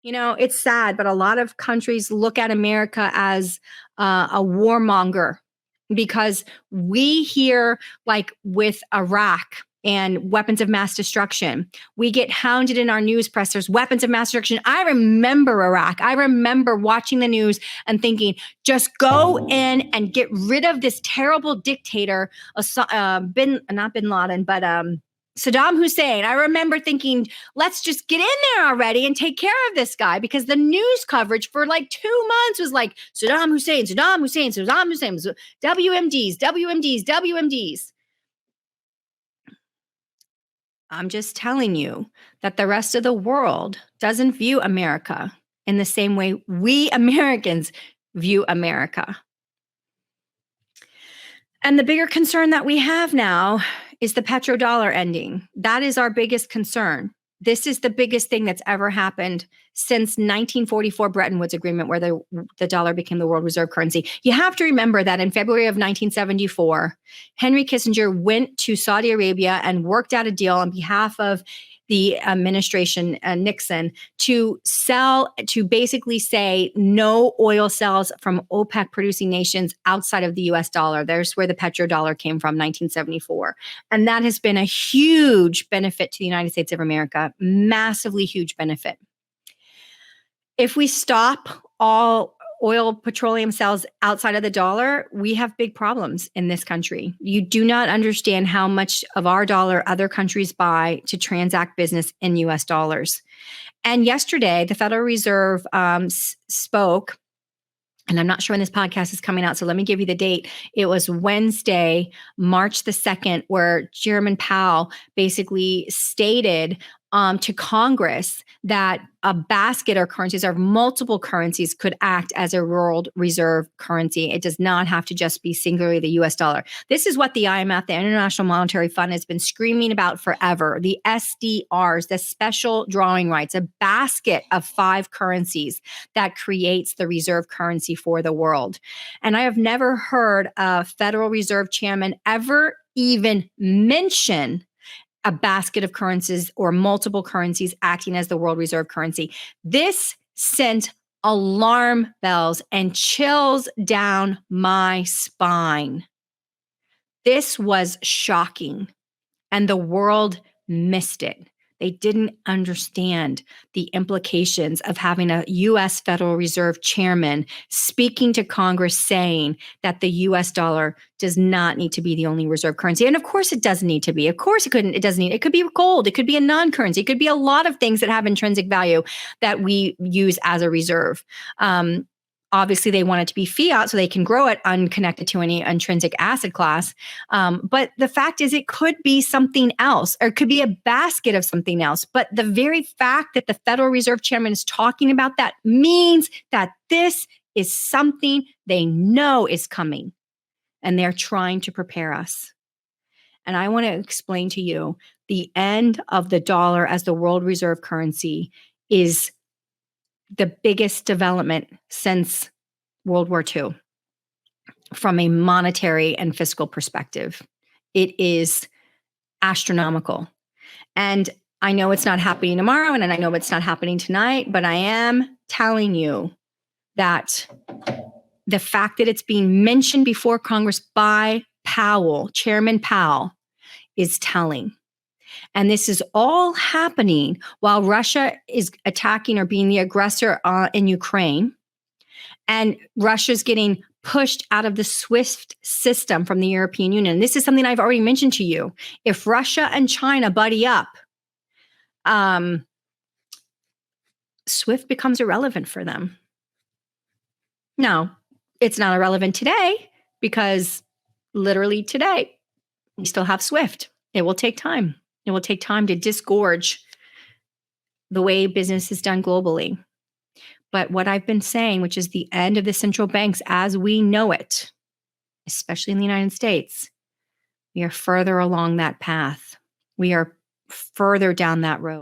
It's sad, but a lot of countries look at America as a warmonger because we hear, like with Iraq and weapons of mass destruction, we get hounded in our news press. There's weapons of mass destruction. I remember Iraq. I remember watching the news and thinking, just go in and get rid of this terrible dictator, not Bin Laden, but Saddam Hussein. I remember thinking, let's just get in there already and take care of this guy, because the news coverage for like 2 months was like Saddam Hussein, Saddam Hussein, Saddam Hussein, WMDs, WMDs, WMDs. I'm just telling you that the rest of the world doesn't view America in the same way we Americans view America. And the bigger concern that we have now is the petrodollar ending. That is our biggest concern. This is the biggest thing that's ever happened since 1944 Bretton Woods Agreement, where the dollar became the world reserve currency. You have to remember that in February of 1974, Henry Kissinger went to Saudi Arabia and worked out a deal on behalf of the administration, Nixon, to basically say no oil sales from OPEC producing nations outside of the US dollar. There's where the petrodollar came from, 1974. And that has been a huge benefit to the United States of America, massively huge benefit. If we stop all oil petroleum sales outside of the dollar, we have big problems in this country. You do not understand how much of our dollar other countries buy to transact business in US dollars. And yesterday, the Federal Reserve spoke, and I'm not sure when this podcast is coming out, so let me give you the date. It was Wednesday, March the 2nd, where Chairman Powell basically stated to Congress that a basket of currencies or multiple currencies could act as a world reserve currency. It does not have to just be singularly the US dollar. This is what the IMF, the International Monetary Fund, has been screaming about forever. The SDRs, the special drawing rights, a basket of 5 currencies that creates the reserve currency for the world. And I have never heard a Federal Reserve chairman ever even mention a basket of currencies or multiple currencies acting as the world reserve currency. This sent alarm bells and chills down my spine. This was shocking, and the world missed it. They didn't understand the implications of having a U.S. Federal Reserve chairman speaking to Congress saying that the U.S. dollar does not need to be the only reserve currency. And of course it doesn't need to be. Of course it doesn't need. It could be gold. It could be a non-currency. It could be a lot of things that have intrinsic value that we use as a reserve. Obviously, they want it to be fiat so they can grow it unconnected to any intrinsic asset class. But the fact is, it could be something else, or it could be a basket of something else. But the very fact that the Federal Reserve Chairman is talking about that means that this is something they know is coming, and they're trying to prepare us. And I want to explain to you, the end of the dollar as the world reserve currency is the biggest development since World War II from a monetary and fiscal perspective. It is astronomical. And I know it's not happening tomorrow, and I know it's not happening tonight, but I am telling you that the fact that it's being mentioned before Congress by Powell, Chairman Powell, is telling. And this is all happening while Russia is attacking or being the aggressor in Ukraine. And Russia's getting pushed out of the SWIFT system from the European Union. This is something I've already mentioned to you. If Russia and China buddy up, SWIFT becomes irrelevant for them. Now, it's not irrelevant today because literally today, we still have SWIFT. It will take time. It will take time to disgorge the way business is done globally. But what I've been saying, which is the end of the central banks as we know it, especially in the United States, we are further along that path. We are further down that road.